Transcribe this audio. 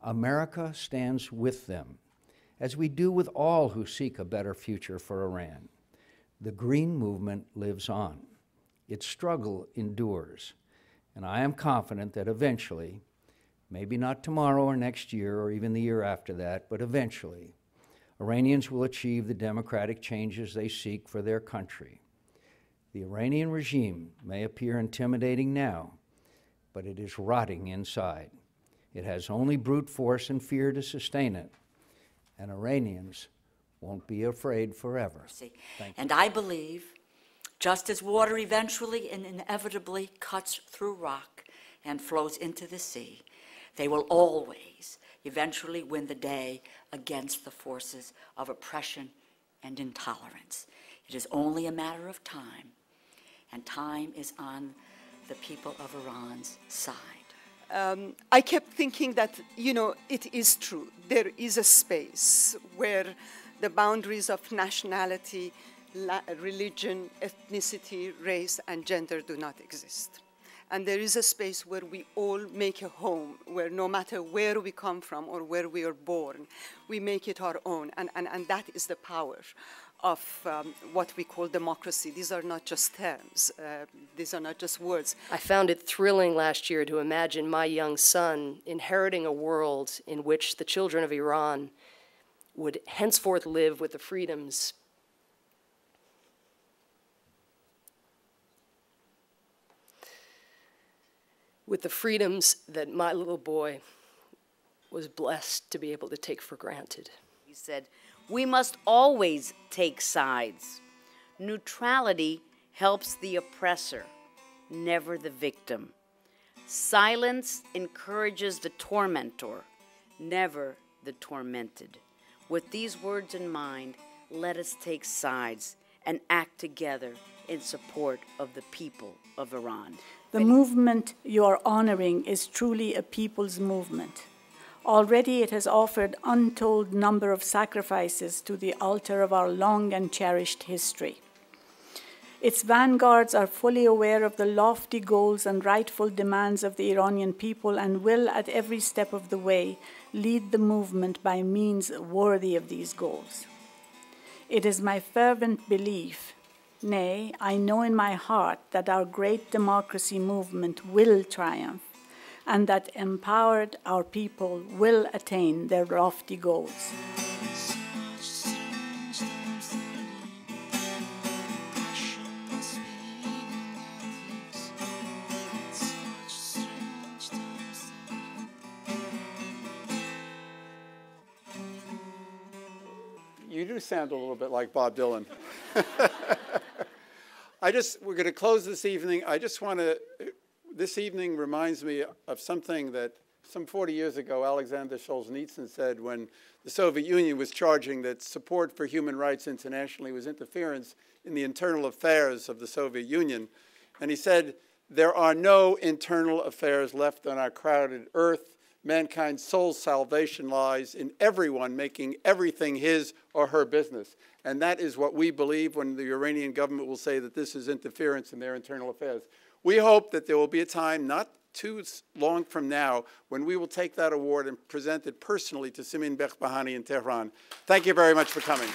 America stands with them, as we do with all who seek a better future for Iran. The Green Movement lives on. Its struggle endures, and I am confident that eventually, maybe not tomorrow or next year or even the year after that, but eventually, Iranians will achieve the democratic changes they seek for their country. The Iranian regime may appear intimidating now, but it is rotting inside. It has only brute force and fear to sustain it, and Iranians won't be afraid forever. And I believe, just as water eventually and inevitably cuts through rock and flows into the sea, they will always eventually win the day against the forces of oppression and intolerance. It is only a matter of time, and time is on the people of Iran's side. I kept thinking that, it is true. There is a space where the boundaries of nationality, religion, ethnicity, race, and gender do not exist. And there is a space where we all make a home, where no matter where we come from or where we are born, we make it our own. And that is the power of what we call democracy. These are not just terms. These are not just words. I found it thrilling last year to imagine my young son inheriting a world in which the children of Iran would henceforth live with the freedoms that my little boy was blessed to be able to take for granted. He said, "We must always take sides. Neutrality helps the oppressor, never the victim. Silence encourages the tormentor, never the tormented. With these words in mind, let us take sides and act together in support of the people of Iran." The movement you are honoring is truly a people's movement. Already it has offered untold number of sacrifices to the altar of our long and cherished history. Its vanguards are fully aware of the lofty goals and rightful demands of the Iranian people and will, at every step of the way, lead the movement by means worthy of these goals. It is my fervent belief, nay, I know in my heart, that our great democracy movement will triumph, and that empowered our people will attain their lofty goals. You do sound a little bit like Bob Dylan. We're going to close this evening. This evening reminds me of something that some 40 years ago Alexander Solzhenitsyn said when the Soviet Union was charging that support for human rights internationally was interference in the internal affairs of the Soviet Union. And he said, "There are no internal affairs left on our crowded earth. Mankind's sole salvation lies in everyone making everything his or her business." And that is what we believe when the Iranian government will say that this is interference in their internal affairs. We hope that there will be a time not too long from now when we will take that award and present it personally to Simin Behbahani in Tehran. Thank you very much for coming.